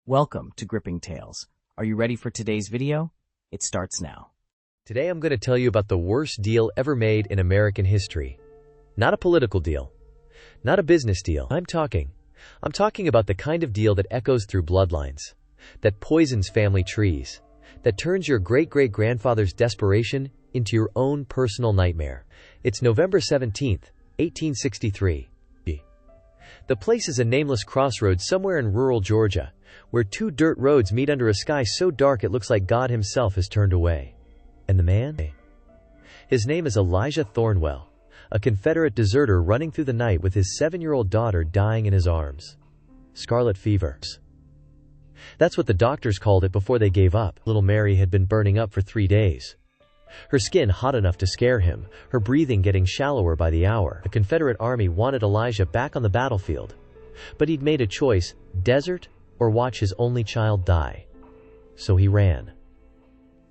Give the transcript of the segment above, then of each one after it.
Welcome to Gripping Tales. Are you ready for today's video? It starts now. Today I'm going to tell you about the worst deal ever made in American history. Not a political deal. Not a business deal. I'm talking about the kind of deal that echoes through bloodlines, that poisons family trees, that turns your great-great-grandfather's desperation into your own personal nightmare. It's November 17th, 1863. The place is a nameless crossroads somewhere in rural Georgia, where two dirt roads meet under a sky so dark it looks like God himself has turned away. And the man? His name is Elijah Thornwell, a Confederate deserter running through the night with his 7-year-old daughter dying in his arms. Scarlet fever. That's what the doctors called it before they gave up. Little Mary had been burning up for 3 days. Her skin hot enough to scare him, her breathing getting shallower by the hour. The Confederate army wanted Elijah back on the battlefield. But he'd made a choice, desert or watch his only child die. So he ran.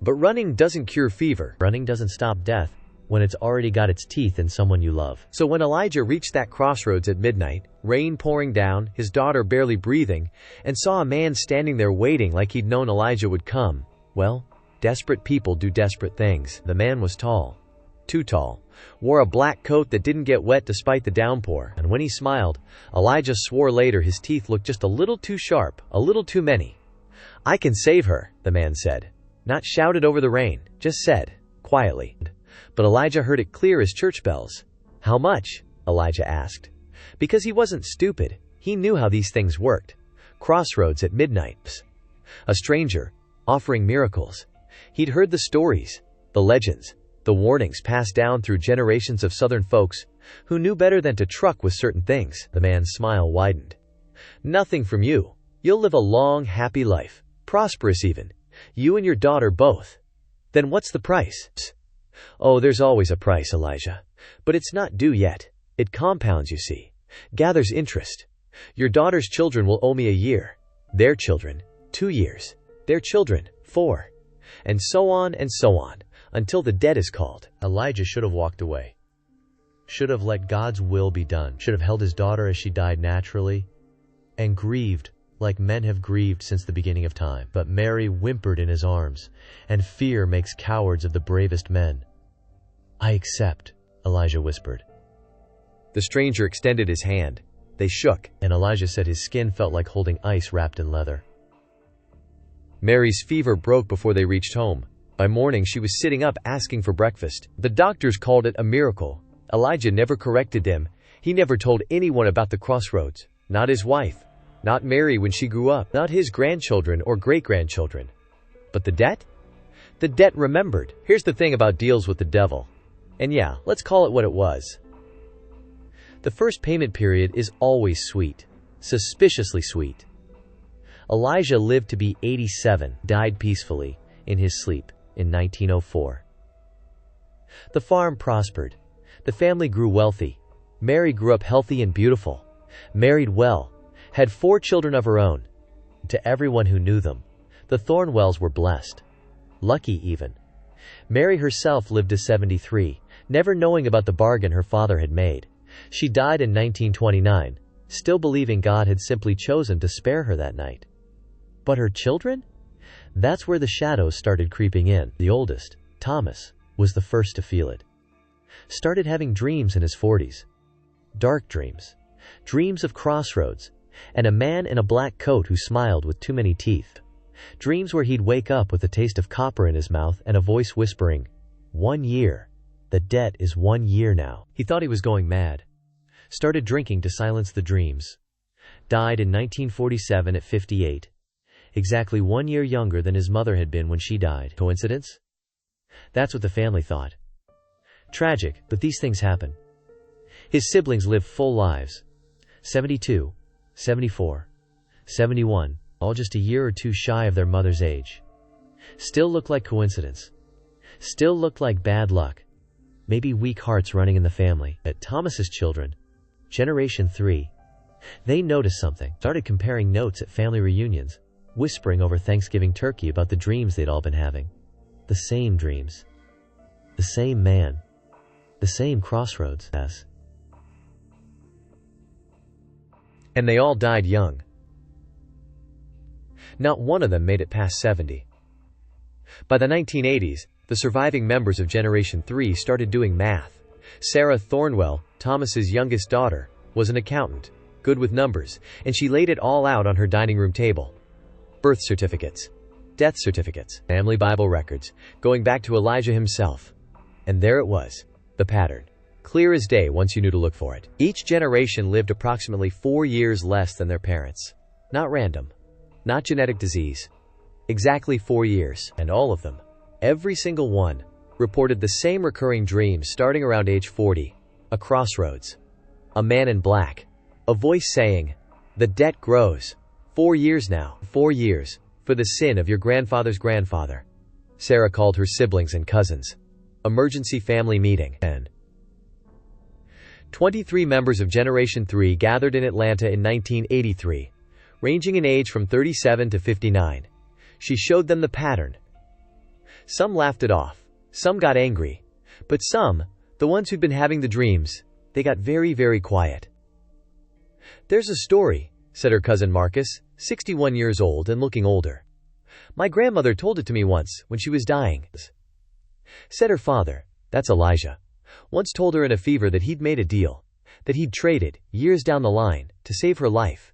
But running doesn't cure fever. Running doesn't stop death when it's already got its teeth in someone you love. So when Elijah reached that crossroads at midnight, rain pouring down, his daughter barely breathing, and saw a man standing there waiting like he'd known Elijah would come, well, desperate people do desperate things. The man was tall. Too tall. Wore a black coat that didn't get wet despite the downpour. And when he smiled, Elijah swore later his teeth looked just a little too sharp, a little too many. "I can save her," the man said. Not shouted over the rain, just said, quietly. But Elijah heard it clear as church bells. "How much?" Elijah asked. Because he wasn't stupid. He knew how these things worked. Crossroads at midnight. A stranger, offering miracles. He'd heard the stories, the legends, the warnings passed down through generations of Southern folks who knew better than to truck with certain things. The man's smile widened. "Nothing from you. You'll live a long, happy life. Prosperous even. You and your daughter both." "Then what's the price?" "Oh, there's always a price, Elijah. But it's not due yet. It compounds, you see. Gathers interest. Your daughter's children will owe me a year. Their children, 2 years. Their children, 4. And so on, until the debt is called." Elijah should have walked away. Should have let God's will be done. Should have held his daughter as she died naturally, and grieved like men have grieved since the beginning of time. But Mary whimpered in his arms, and fear makes cowards of the bravest men. "I accept," Elijah whispered. The stranger extended his hand. They shook, and Elijah said his skin felt like holding ice wrapped in leather. Mary's fever broke before they reached home. By morning she was sitting up asking for breakfast. The doctors called it a miracle. Elijah never corrected them. He never told anyone about the crossroads. Not his wife. Not Mary when she grew up. Not his grandchildren or great-grandchildren. But the debt? The debt remembered. Here's the thing about deals with the devil. And yeah, let's call it what it was. The first payment period is always sweet. Suspiciously sweet. Elijah lived to be 87, died peacefully, in his sleep, in 1904. The farm prospered. The family grew wealthy. Mary grew up healthy and beautiful. Married well. Had 4 children of her own. To everyone who knew them, the Thornwells were blessed. Lucky even. Mary herself lived to 73, never knowing about the bargain her father had made. She died in 1929, still believing God had simply chosen to spare her that night. But her children? That's where the shadows started creeping in. The oldest, Thomas, was the first to feel it. Started having dreams in his 40s. Dark dreams. Dreams of crossroads, and a man in a black coat who smiled with too many teeth. Dreams where he'd wake up with a taste of copper in his mouth and a voice whispering, "1 year. The debt is 1 year now." He thought he was going mad. Started drinking to silence the dreams. Died in 1947 at 58. Exactly 1 year younger than his mother had been when she died. Coincidence? That's what the family thought. Tragic, but these things happen. His siblings lived full lives. 72, 74, 71, all just a year or two shy of their mother's age. Still looked like coincidence. Still looked like bad luck. Maybe weak hearts running in the family. But Thomas's children, Generation 3, they noticed something. Started comparing notes at family reunions. Whispering over Thanksgiving turkey about the dreams they'd all been having. The same dreams. The same man. The same crossroads. And they all died young. Not one of them made it past 70. By the 1980s, the surviving members of Generation 3 started doing math. Sarah Thornwell, Thomas's youngest daughter, was an accountant, good with numbers, and she laid it all out on her dining room table. Birth certificates, death certificates, family Bible records, going back to Elijah himself. And there it was, the pattern. Clear as day once you knew to look for it. Each generation lived approximately 4 years less than their parents. Not random, not genetic disease. Exactly 4 years, and all of them, every single one, reported the same recurring dreams starting around age 40. A crossroads. A man in black. A voice saying, "The debt grows. 4 years now. 4 years. For the sin of your grandfather's grandfather." Sarah called her siblings and cousins. Emergency family meeting. 23 members of Generation 3 gathered in Atlanta in 1983, ranging in age from 37 to 59. She showed them the pattern. Some laughed it off, some got angry, but some, the ones who'd been having the dreams, they got very, very quiet. "There's a story," said her cousin Marcus, 61 years old and looking older. "My grandmother told it to me once when she was dying." Said her father, "That's Elijah. Once told her in a fever that he'd made a deal, that he'd traded, years down the line, to save her life."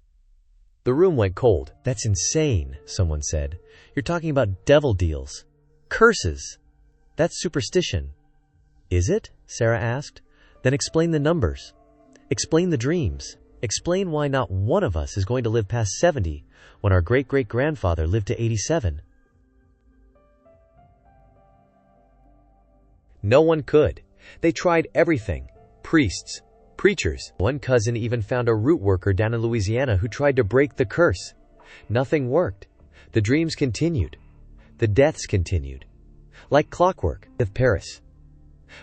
The room went cold. "That's insane," someone said. "You're talking about devil deals. Curses. That's superstition." "Is it?" Sarah asked. "Then explain the numbers. Explain the dreams. Explain why not one of us is going to live past 70 when our great-great-grandfather lived to 87. No one could. They tried everything. Priests, preachers. One cousin even found a root worker down in Louisiana who tried to break the curse. Nothing worked. The dreams continued. The deaths continued. Like clockwork. Of Paris.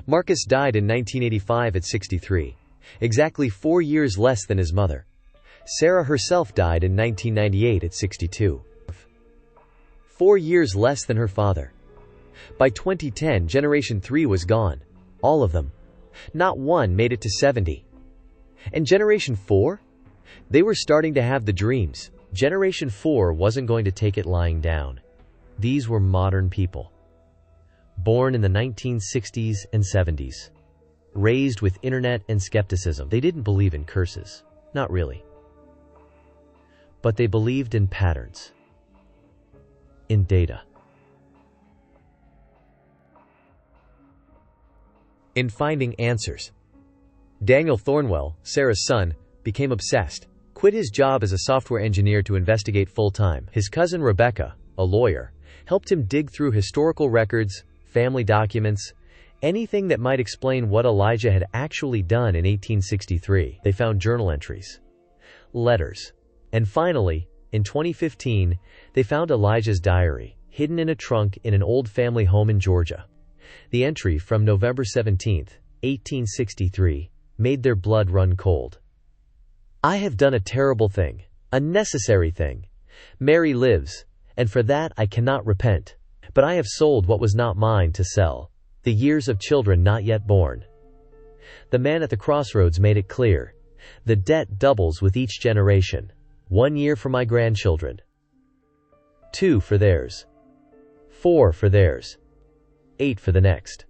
Marcus died in 1985 at 63, exactly 4 years less than his mother. Sarah herself died in 1998 at 62. 4 years less than her father. By 2010, Generation 3 was gone. All of them. Not one made it to 70. And Generation 4? They were starting to have the dreams. Generation 4 wasn't going to take it lying down. These were modern people. Born in the 1960s and 70s. Raised with internet and skepticism. They didn't believe in curses. Not really. But they believed in patterns. In data. In finding answers. Daniel Thornwell, Sarah's son, became obsessed, quit his job as a software engineer to investigate full-time. His cousin Rebecca, a lawyer, helped him dig through historical records, family documents, anything that might explain what Elijah had actually done in 1863. They found journal entries, letters, and finally, in 2015, they found Elijah's diary, hidden in a trunk in an old family home in Georgia. The entry from November 17, 1863, made their blood run cold. "I have done a terrible thing, a necessary thing. Mary lives, and for that I cannot repent. But I have sold what was not mine to sell, the years of children not yet born." The man at the crossroads made it clear. The debt doubles with each generation. 1 year for my grandchildren. 2 for theirs. 4 for theirs. 8 for the next.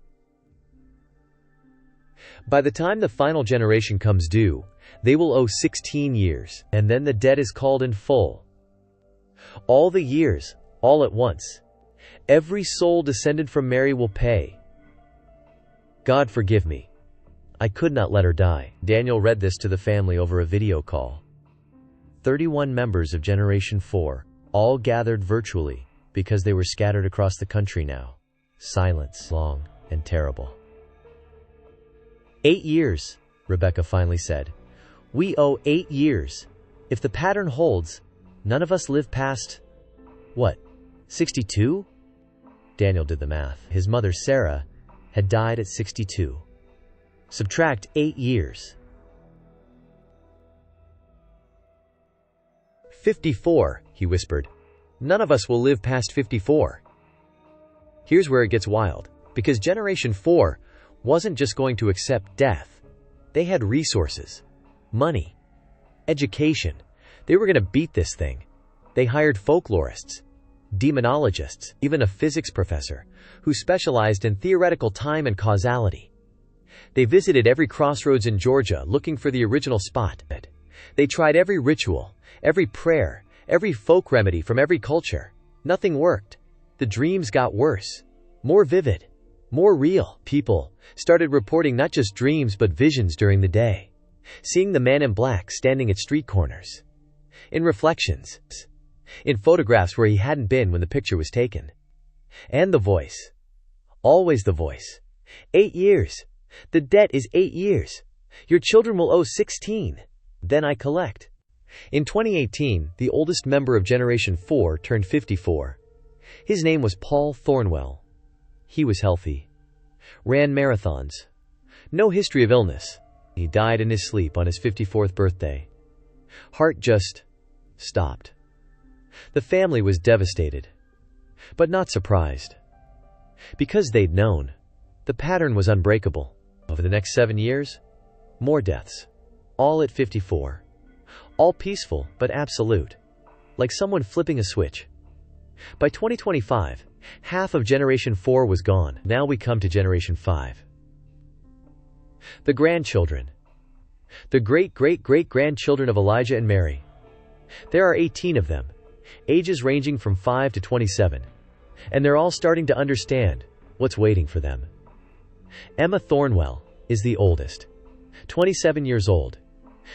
By the time the final generation comes due, they will owe 16 years, and then the debt is called in full. All the years, all at once. Every soul descended from Mary will pay. God forgive me. I could not let her die. Daniel read this to the family over a video call. 31 members of Generation 4, all gathered virtually, because they were scattered across the country now. Silence, long and terrible. 8 years, Rebecca finally said. We owe 8 years. If the pattern holds, none of us live past, what, 62? Daniel did the math. His mother, Sarah, had died at 62. Subtract 8 years. 54, he whispered. None of us will live past 54. Here's where it gets wild, because Generation 4 wasn't just going to accept death. They had resources, money, education. They were going to beat this thing. They hired folklorists, demonologists, even a physics professor who specialized in theoretical time and causality. They visited every crossroads in Georgia looking for the original spot. They tried every ritual, every prayer, every folk remedy from every culture. Nothing worked. The dreams got worse, more vivid, more real. People started reporting not just dreams but visions during the day, seeing the man in black standing at street corners, in reflections, in photographs where he hadn't been when the picture was taken. And the voice. Always the voice. 8 years. The debt is 8 years. Your children will owe 16. Then I collect. In 2018, the oldest member of Generation 4 turned 54. His name was Paul Thornwell. He was healthy. Ran marathons. No history of illness. He died in his sleep on his 54th birthday. Heart just stopped. The family was devastated, but not surprised. Because they'd known. The pattern was unbreakable. Over the next 7 years, more deaths. All at 54. All peaceful, but absolute. Like someone flipping a switch. By 2025, half of Generation 4 was gone. Now we come to Generation 5. The grandchildren. The great-great-great-grandchildren of Elijah and Mary. There are 18 of them, ages ranging from 5 to 27. And they're all starting to understand what's waiting for them. Emma Thornwell is the oldest, 27 years old.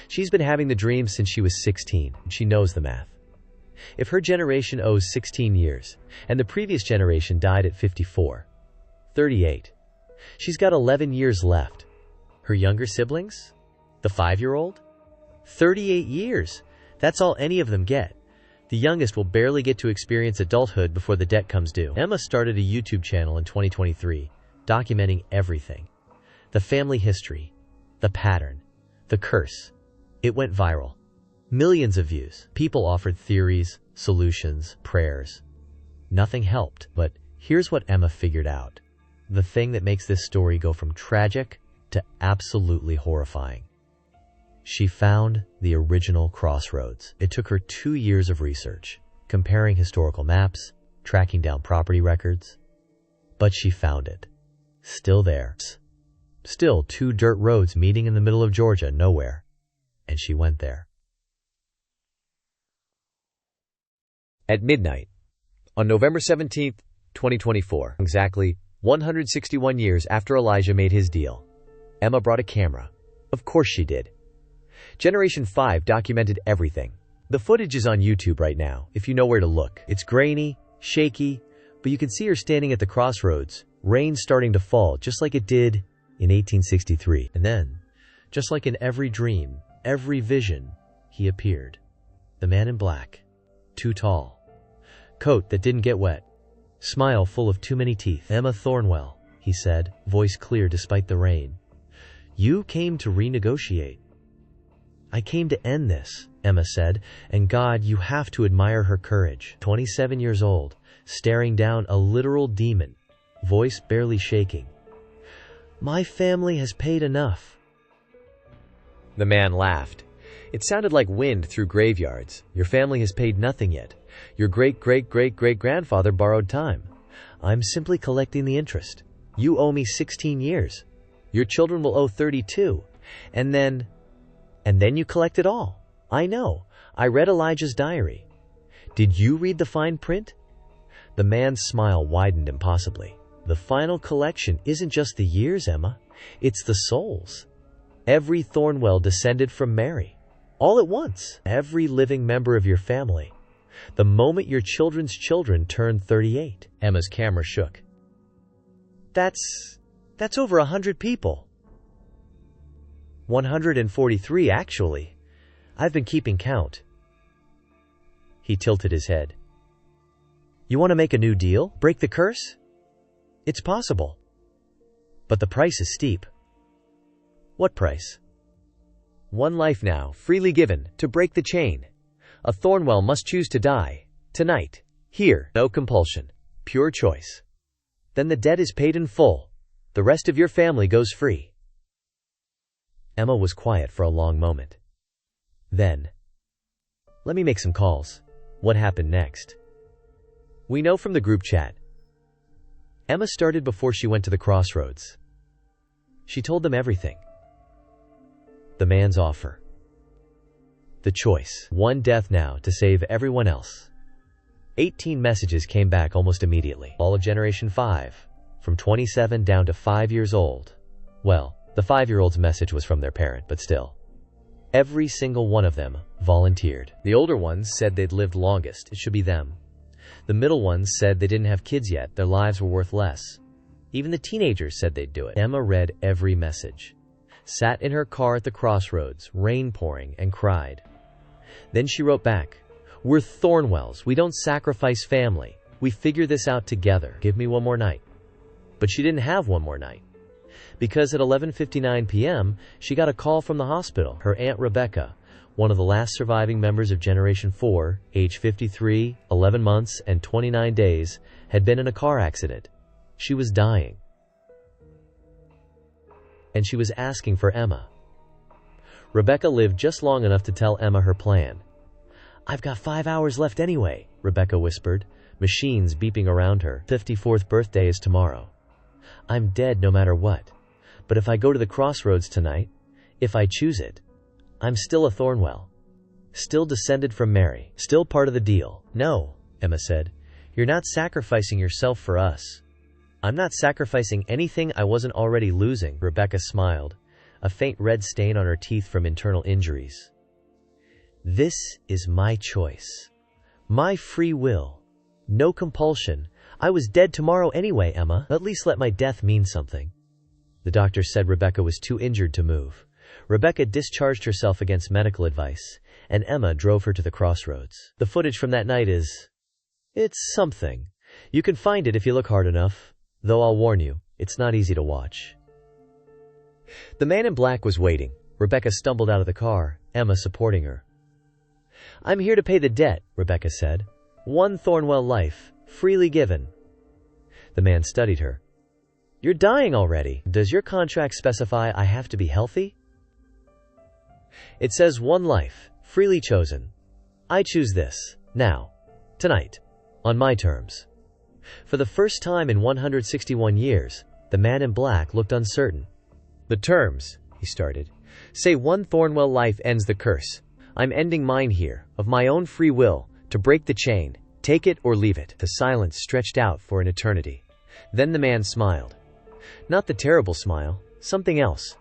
She's been having the dream since she was 16. She knows the math. If her generation owes 16 years, and the previous generation died at 54, 38, she's got 11 years left. Her younger siblings? The 5-year-old? 38 years. That's all any of them get. The youngest will barely get to experience adulthood before the debt comes due. Emma started a YouTube channel in 2023, documenting everything. The family history, the pattern, the curse. It went viral. Millions of views. People offered theories, solutions, prayers. Nothing helped, but here's what Emma figured out. The thing that makes this story go from tragic to absolutely horrifying. She found the original Crossroads. It took her 2 years of research, comparing historical maps, tracking down property records. But she found it. Still there. Still 2 dirt roads meeting in the middle of Georgia, nowhere. And she went there. At midnight, on November 17, 2024, exactly 161 years after Elijah made his deal, Emma brought a camera. Of course she did. Generation 5 documented everything. The footage is on YouTube right now, if you know where to look. It's grainy, shaky, but you can see her standing at the crossroads, rain starting to fall just like it did in 1863. And then, just like in every dream, every vision, he appeared. The man in black. Too tall. Coat that didn't get wet. Smile full of too many teeth. Emma Thornwell, he said, voice clear despite the rain. You came to renegotiate. I came to end this, Emma said, and God, you have to admire her courage. 27 years old, staring down a literal demon, voice barely shaking. My family has paid enough. The man laughed. It sounded like wind through graveyards. Your family has paid nothing yet. Your great-great-great-great-grandfather borrowed time. I'm simply collecting the interest. You owe me 16 years. Your children will owe 32. And then you collect it all. I know. I read Elijah's diary. Did you read the fine print? The man's smile widened impossibly. The final collection isn't just the years, Emma. It's the souls. Every Thornwell descended from Mary. All at once. Every living member of your family. The moment your children's children turned 38. Emma's camera shook. That's over 100 people. 143, actually. I've been keeping count. He tilted his head. You want to make a new deal? Break the curse? It's possible. But the price is steep. What price? One life now, freely given, to break the chain. A Thornwell must choose to die. Tonight. Here. No compulsion. Pure choice. Then the debt is paid in full. The rest of your family goes free. Emma was quiet for a long moment. Then, let me make some calls. What happened next? We know from the group chat. Emma started before she went to the Crossroads. She told them everything. The man's offer. The choice. One death now to save everyone else. 18 messages came back almost immediately. All of Generation 5. From 27 down to 5 years old. Well, the 5-year-old's message was from their parent, but still. Every single one of them volunteered. The older ones said they'd lived longest. It should be them. The middle ones said they didn't have kids yet. Their lives were worth less. Even the teenagers said they'd do it. Emma read every message. Sat in her car at the Crossroads, rain pouring, and cried. Then she wrote back, "We're Thornwells. We don't sacrifice family. We figure this out together. Give me one more night." But she didn't have one more night. Because at 11:59 p.m., she got a call from the hospital. Her Aunt Rebecca, one of the last surviving members of Generation 4, age 53, 11 months, and 29 days, had been in a car accident. She was dying. And she was asking for Emma. Rebecca lived just long enough to tell Emma her plan. "I've got 5 hours left anyway," Rebecca whispered, machines beeping around her. 54th birthday is tomorrow. "I'm dead no matter what. But if I go to the Crossroads tonight, if I choose it, I'm still a Thornwell. Still descended from Mary. Still part of the deal." "No," Emma said. "You're not sacrificing yourself for us." "I'm not sacrificing anything I wasn't already losing," Rebecca smiled, a faint red stain on her teeth from internal injuries. "This is my choice. My free will. No compulsion. I was dead tomorrow anyway, Emma. At least let my death mean something." The doctor said Rebecca was too injured to move. Rebecca discharged herself against medical advice, and Emma drove her to the Crossroads. The footage from that night it's something. You can find it if you look hard enough, though I'll warn you, it's not easy to watch. The man in black was waiting. Rebecca stumbled out of the car, Emma supporting her. "I'm here to pay the debt," Rebecca said. "One Thornwell life, freely given." The man studied her. "You're dying already. Does your contract specify I have to be healthy?" "It says one life, freely chosen. I choose this, now, tonight, on my terms." For the first time in 161 years, the man in black looked uncertain. "The terms," he started, "say one Thornwell life ends the curse. I'm ending mine here, of my own free will, to break the chain, take it or leave it." The silence stretched out for an eternity. Then the man smiled. Not the terrible smile, something else.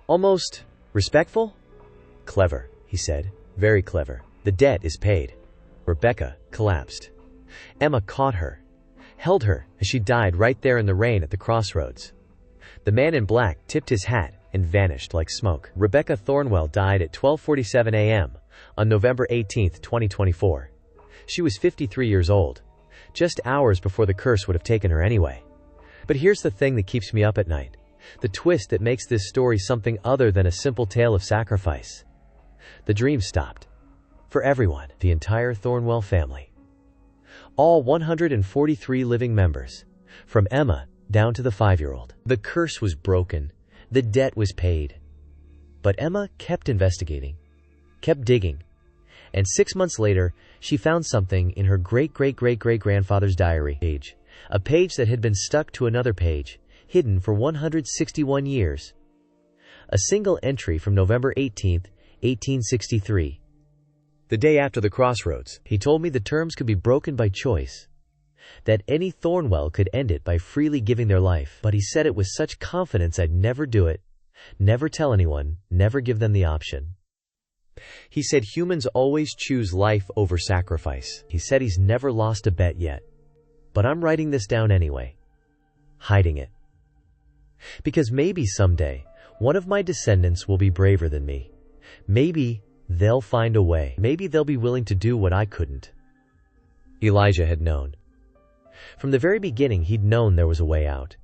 Almost respectful? "Clever," he said. "Very clever. The debt is paid." Rebecca collapsed. Emma caught her, held her as she died right there in the rain at the Crossroads. The man in black tipped his hat and vanished like smoke. Rebecca Thornwell died at 12:47 a.m. on November 18, 2024. She was 53 years old, just hours before the curse would have taken her anyway. But here's the thing that keeps me up at night. The twist that makes this story something other than a simple tale of sacrifice. The dream stopped. For everyone, the entire Thornwell family. All 143 living members, from Emma down to the 5-year-old. The curse was broken. The debt was paid. But Emma kept investigating, kept digging. And 6 months later, she found something in her great-great-great-great-grandfather's diary page. A page that had been stuck to another page, hidden for 161 years. A single entry from November 18, 1863. The day after the Crossroads, he told me the terms could be broken by choice. That any Thornwell could end it by freely giving their life. But he said it with such confidence I'd never do it, never tell anyone, never give them the option. He said humans always choose life over sacrifice. He said he's never lost a bet yet. But I'm writing this down anyway. Hiding it. Because maybe someday, one of my descendants will be braver than me. Maybe they'll find a way. Maybe they'll be willing to do what I couldn't. Elijah had known. From the very beginning, he'd known there was a way out.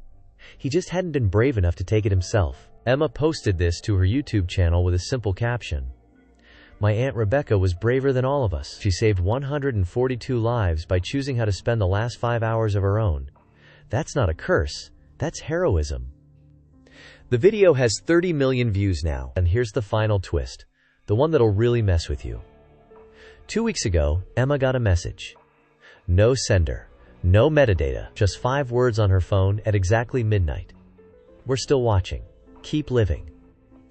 He just hadn't been brave enough to take it himself. Emma posted this to her YouTube channel with a simple caption. "My Aunt Rebecca was braver than all of us. She saved 142 lives by choosing how to spend the last 5 hours of her own. That's not a curse. That's heroism." The video has 30 million views now, and here's the final twist, the one that'll really mess with you. 2 weeks ago, Emma got a message. No sender, no metadata, just 5 words on her phone at exactly midnight. We're still watching. Keep living.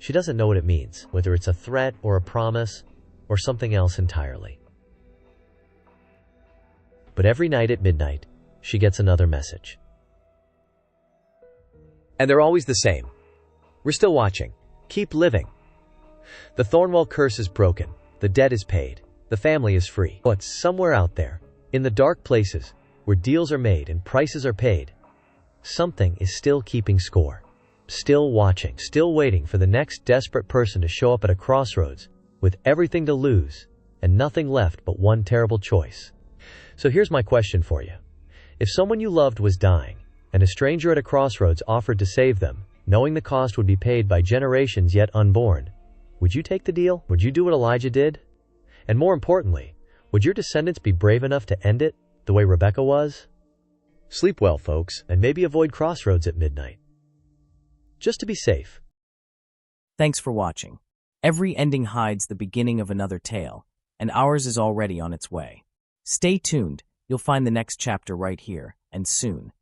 She doesn't know what it means, whether it's a threat or a promise or something else entirely. But every night at midnight, she gets another message. And they're always the same. We're still watching. Keep living. The Thornwell curse is broken. The debt is paid. The family is free. But somewhere out there, in the dark places, where deals are made and prices are paid, something is still keeping score. Still watching, still waiting for the next desperate person to show up at a crossroads with everything to lose and nothing left but one terrible choice. So here's my question for you. If someone you loved was dying and a stranger at a crossroads offered to save them, knowing the cost would be paid by generations yet unborn, would you take the deal? Would you do what Elijah did? And more importantly, would your descendants be brave enough to end it the way Rebecca was? Sleep well, folks, and maybe avoid crossroads at midnight. Just to be safe. Thanks for watching. Every ending hides the beginning of another tale, and ours is already on its way. Stay tuned. You'll find the next chapter right here, and soon.